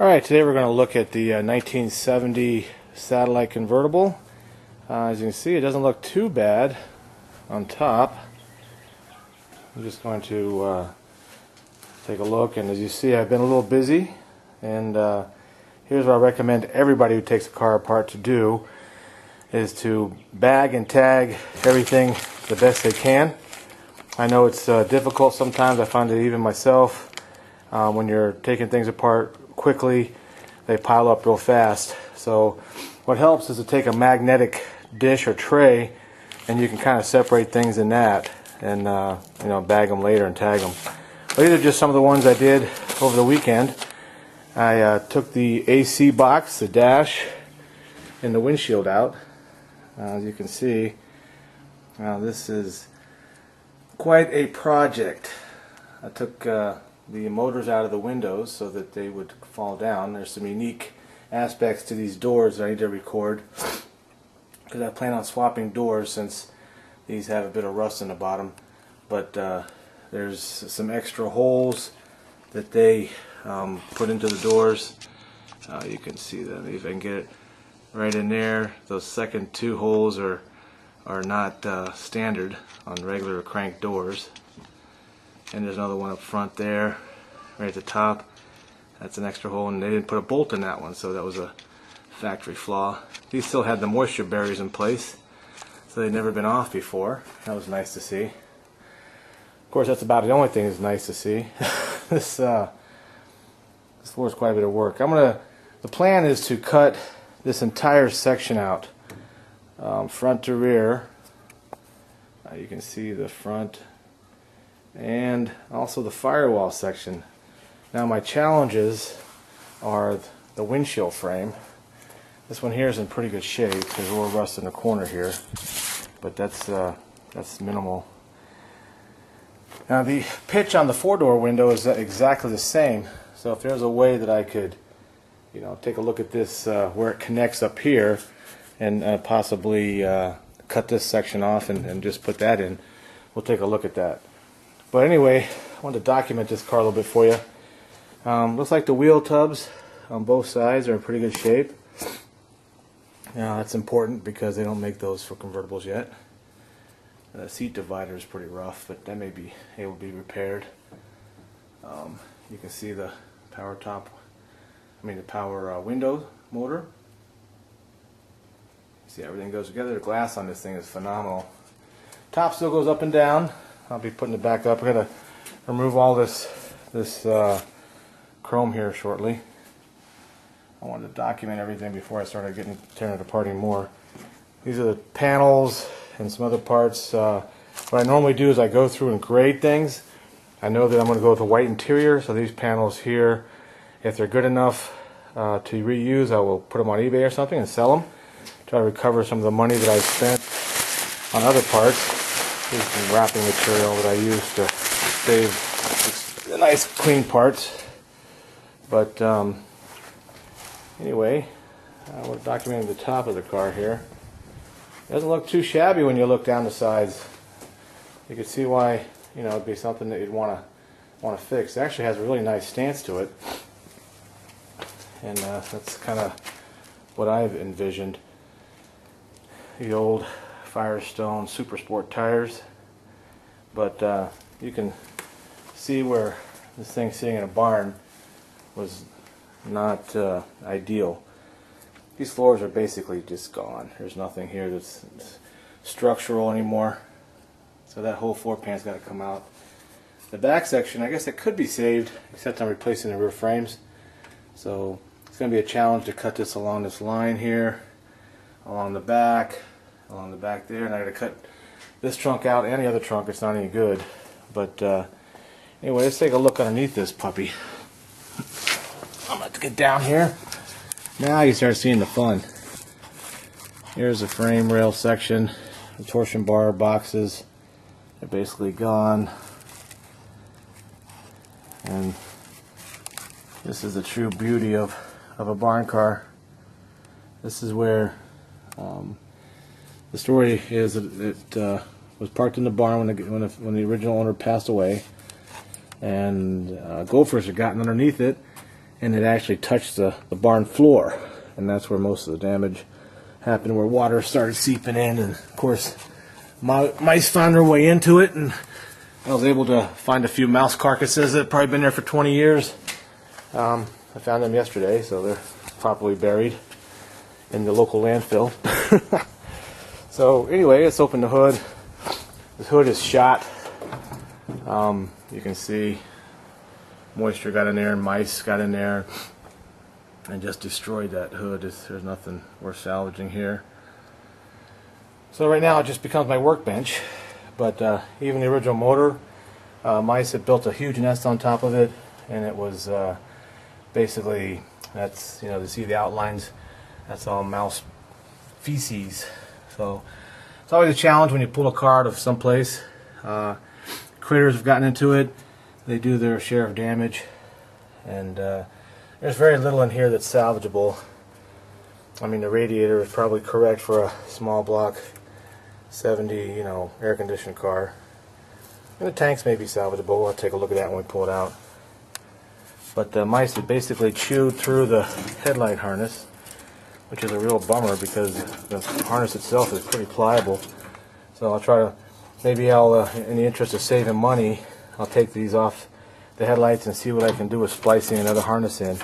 Alright, today we're going to look at the 1970 satellite convertible. As you can see, it doesn't look too bad on top. I'm just going to take a look, and as you see, I've been a little busy, and here's what I recommend everybody who takes a car apart to do, is to bag and tag everything the best they can. I know it's difficult sometimes. I find it even myself. When you're taking things apart quickly, they pile up real fast. So what helps is to take a magnetic dish or tray, and you can kind of separate things in that, and bag them later and tag them. But these are just some of the ones I did over the weekend. I took the AC box, the dash, and the windshield out. As you can see, this is quite a project. I took the motors out of the windows so that they would fall down. There's some unique aspects to these doors that I need to record, because I plan on swapping doors since these have a bit of rust in the bottom. But there's some extra holes that they put into the doors. You can see that if I can get it right in there. Those second two holes are not standard on regular crank doors. And there's another one up front there, right at the top. That's an extra hole, and they didn't put a bolt in that one, so that was a factory flaw. These still had the moisture barriers in place, so they'd never been off before. That was nice to see. Of course, that's about the only thing that's nice to see. This floor is quite a bit of work. The plan is to cut this entire section out, front to rear. You can see the front, and also the firewall section. Now my challenges are the windshield frame. This one here is in pretty good shape. There's a little rust in the corner here, but that's minimal. Now the pitch on the four-door window is exactly the same. So if there's a way that I could, take a look at this where it connects up here, and possibly cut this section off and just put that in, we'll take a look at that. But anyway, I wanted to document this car a little bit for you. Looks like the wheel tubs on both sides are in pretty good shape. Now that's important because they don't make those for convertibles yet. The seat divider is pretty rough, but that may be able to be repaired. You can see the power window motor. See, everything goes together. The glass on this thing is phenomenal. Top still goes up and down. I'll be putting it back up. I'm going to remove all this chrome here shortly. I wanted to document everything before I started tearing it apart anymore. These are the panels and some other parts. What I normally do is I go through and grade things. I know that I'm going to go with a white interior, so these panels here, if they're good enough to reuse, I will put them on eBay or something and sell them. Try to recover some of the money that I spent on other parts. Here's some wrapping material that I use to save the nice clean parts. But anyway, we're documenting the top of the car here. It doesn't look too shabby when you look down the sides. You can see why it'd be something that you'd want to fix. It actually has a really nice stance to it, and that's kind of what I've envisioned. The old Firestone Super Sport tires, but you can see where this thing sitting in a barn was not ideal. These floors are basically just gone. There's nothing here that's structural anymore, so that whole floor pan's got to come out. The back section, I guess it could be saved, except I'm replacing the rear frames, so it's going to be a challenge to cut this along this line here, along the back there, and I got to cut this trunk out and the other trunk. It's not any good, but anyway, let's take a look underneath this puppy. I'm going to get down here. Now you start seeing the fun. Here's the frame rail section. The torsion bar boxes are basically gone, and this is the true beauty of a barn car. This is where the story is that it was parked in the barn when the original owner passed away, and gophers had gotten underneath it and it actually touched the barn floor, and that's where most of the damage happened, where water started seeping in, and of course mice found their way into it, and I was able to find a few mouse carcasses that had probably been there for 20 years. I found them yesterday, so they're probably buried in the local landfill. So anyway, let's open the hood. This hood is shot. You can see moisture got in there and mice got in there and just destroyed that hood. There's nothing worth salvaging here. So right now it just becomes my workbench. But even the original motor, mice had built a huge nest on top of it, and it was basically, that's, you know, to see the outlines, that's all mouse feces. So it's always a challenge when you pull a car out of someplace. Critters have gotten into it. They do their share of damage, and there's very little in here that's salvageable. I mean, the radiator is probably correct for a small block 70, you know, air-conditioned car. And the tanks may be salvageable. We'll take a look at that when we pull it out. But the mice have basically chewed through the headlight harness, which is a real bummer because the harness itself is pretty pliable. So I'll try to, maybe I'll, in the interest of saving money, I'll take these off the headlights and see what I can do with splicing another harness in,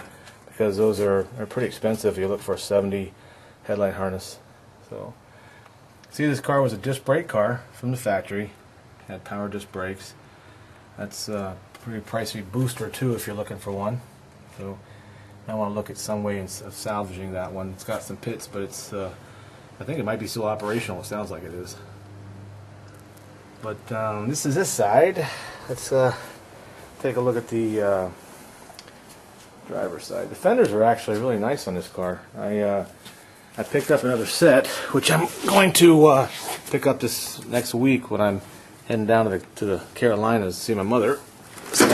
because those are pretty expensive if you look for a 70 headlight harness. So, see, this car was a disc brake car from the factory. Had power disc brakes. That's a pretty pricey booster too if you're looking for one. So I want to look at some way of salvaging that one. It's got some pits, but it's I think it might be still operational. It sounds like it is. But this is this side. Let's take a look at the driver's side. The fenders are actually really nice on this car. I picked up another set, which I'm going to pick up this next week when I'm heading down to the Carolinas to see my mother. So,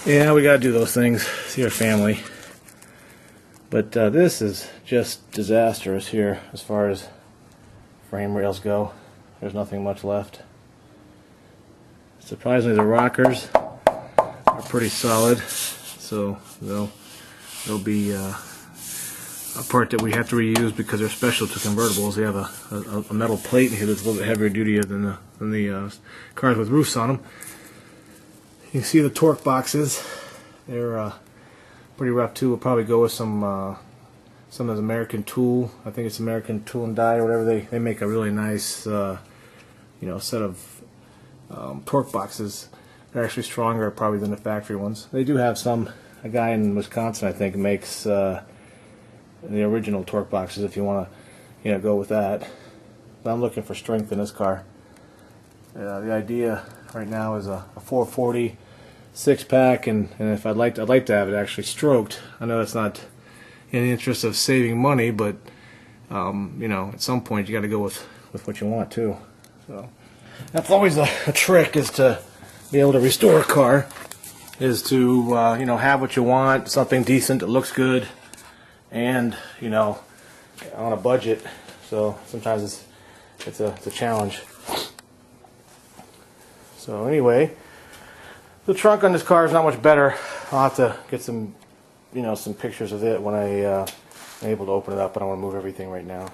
yeah, we got to do those things, see our family. But this is just disastrous here as far as frame rails go. There's nothing much left. Surprisingly, the rockers are pretty solid, so they'll be a part that we have to reuse because they're special to convertibles. They have a metal plate here that's a little bit heavier duty than the cars with roofs on them. You can see the torque boxes. They're pretty rough too. We'll probably go with some of the American Tool. I think it's American Tool and Die or whatever. They make a really nice set of torque boxes. They're actually stronger probably than the factory ones. They do have a guy in Wisconsin I think makes the original torque boxes if you want to go with that. But I'm looking for strength in this car. The idea right now is a 440 6-pack, and if I'd like to have it actually stroked. I know that's not in the interest of saving money, but at some point you got to go with what you want too. So that's always a trick, is to be able to restore a car, is to have what you want, something decent that looks good, and on a budget. So sometimes it's a challenge. So anyway, the trunk on this car is not much better. I'll have to get some pictures of it when I'm able to open it up. I don't want to move everything right now.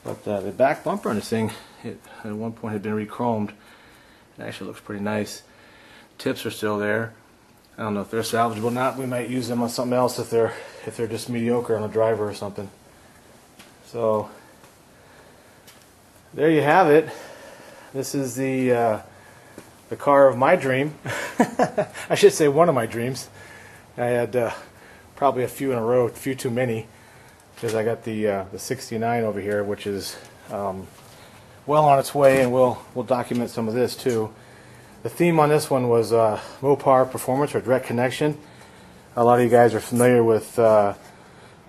But the back bumper on this thing, it at one point had been re-chromed. It actually looks pretty nice. Tips are still there. I don't know if they're salvageable or not. We might use them on something else if they're just mediocre on a driver or something. So there you have it. This is the car of my dream. I should say one of my dreams. I had probably a few in a row, a few too many, because I got the 69 over here, which is well on its way, and we'll document some of this too. The theme on this one was Mopar Performance, or Direct Connection. A lot of you guys are familiar with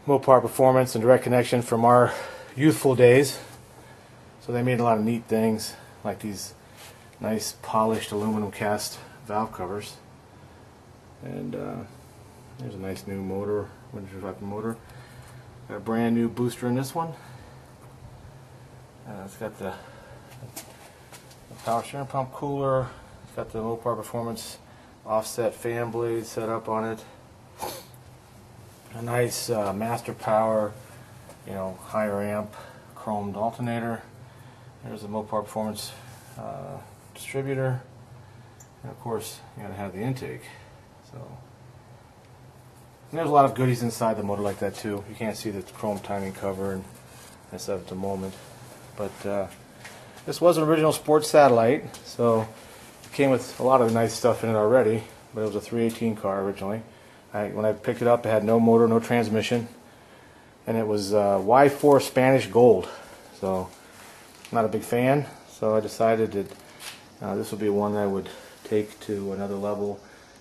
Mopar Performance and Direct Connection from our youthful days. So they made a lot of neat things, like these nice polished aluminum cast valve covers. And there's a nice new motor, motor. Got a brand new booster in this one. It's got the power steering pump cooler. It's got the Mopar Performance offset fan blade set up on it. a nice master power, you know, higher amp chromed alternator. There's the Mopar Performance distributor, and of course you gotta have the intake. So and there's a lot of goodies inside the motor like that too. You can't see the chrome timing cover and stuff at the moment, but this was an original sports satellite, so it came with a lot of nice stuff in it already. But it was a 318 car originally. When I picked it up, it had no motor, no transmission, and it was Y4 Spanish gold. So I'm not a big fan, so I decided that this would be one I would take to another level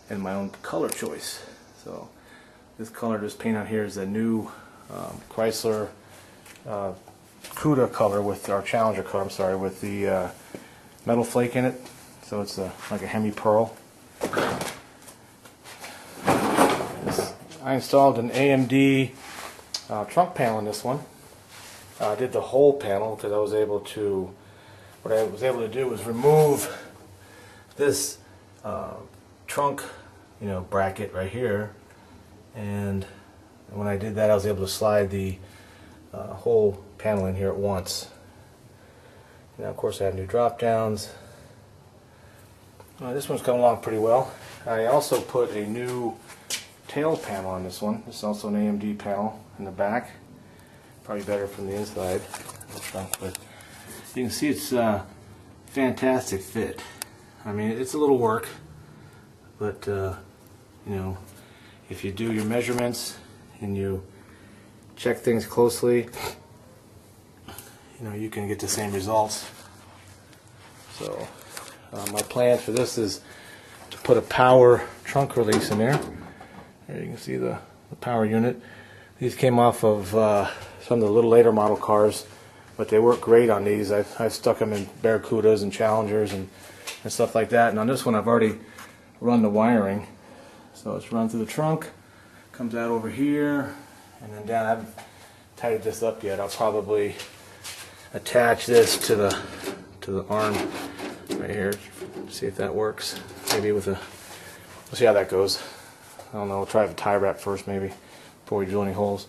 in my own color choice. So this color, this paint on here, is a new Chrysler CUDA color with our Challenger color. I'm sorry, with the metal flake in it. So it's like a hemi pearl. I installed an AMD trunk panel in this one. I did the whole panel because I was able to. What I was able to do was remove this trunk, you know, bracket right here, and when I did that, I was able to slide the whole panel in here at once. Now, of course, I have new drop downs. This one's coming along pretty well. I also put a new tail panel on this one. This is also an AMD panel in the back. Probably better from the inside of the trunk, but you can see it's fantastic fit. I mean, it's a little work, but you know, if you do your measurements and you check things closely, you know, you can get the same results. So my plan for this is to put a power trunk release in there. There you can see the power unit. These came off of some of the little later model cars, but they work great on these. I've stuck them in Barracudas and Challengers and stuff like that. And on this one, I've already run the wiring. So it's run through the trunk, comes out over here, and then down. I haven't tidied this up yet. I'll probably attach this to the arm right here. See if that works. Maybe with a. We'll see how that goes. I don't know. We'll try with a tie wrap first, maybe, before we drill any holes.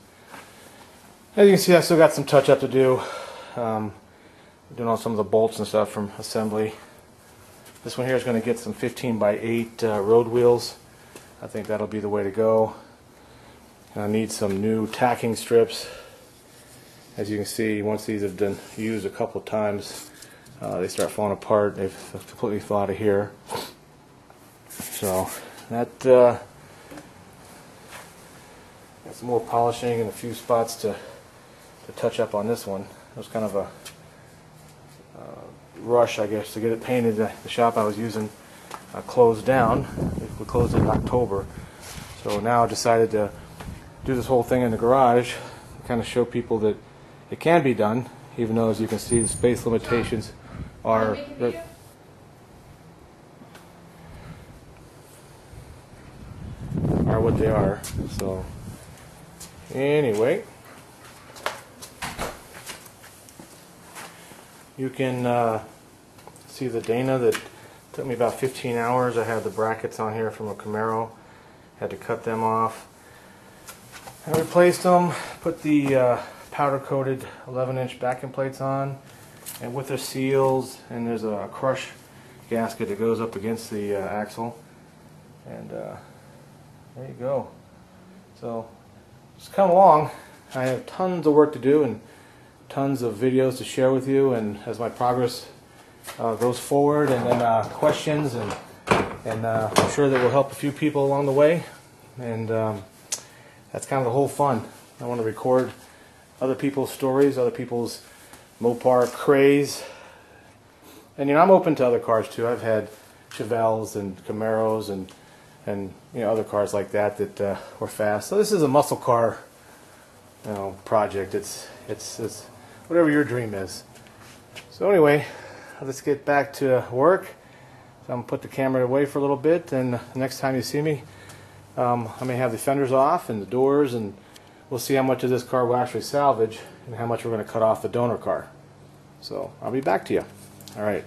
As you can see, I still got some touch up to do. Doing all some of the bolts and stuff from assembly. This one here is going to get some 15x8 road wheels. I think that'll be the way to go. I need some new tacking strips. As you can see, once these have been used a couple times, they start falling apart. They've completely thawed out of here. So that got some more polishing and a few spots to touch up on this one. It was kind of a rush, I guess, to get it painted. The shop I was using closed down. We closed in October. So now I decided to do this whole thing in the garage to kind of show people that it can be done, even though, as you can see, the space limitations are what they are. So anyway, you can see the Dana that took me about 15 hours. I had the brackets on here from a Camaro. Had to cut them off. I replaced them, put the powder-coated 11-inch backing plates on, and with their seals, and there's a crush gasket that goes up against the axle. And there you go. So just come along. I have tons of work to do and tons of videos to share with you, and as my progress goes forward, and then questions, and I'm sure that will help a few people along the way, and that's kind of the whole fun. I want to record other people's stories, other people's Mopar craze, and you know, I'm open to other cars too. I've had Chevelles and Camaros and you know, other cars like that were fast. So this is a muscle car, you know, project. It's whatever your dream is. So anyway, let's get back to work. So I'm going to put the camera away for a little bit, and the next time you see me, I may have the fenders off and the doors, and we'll see how much of this car we'll actually salvage and how much we're going to cut off the donor car. So I'll be back to you. All right.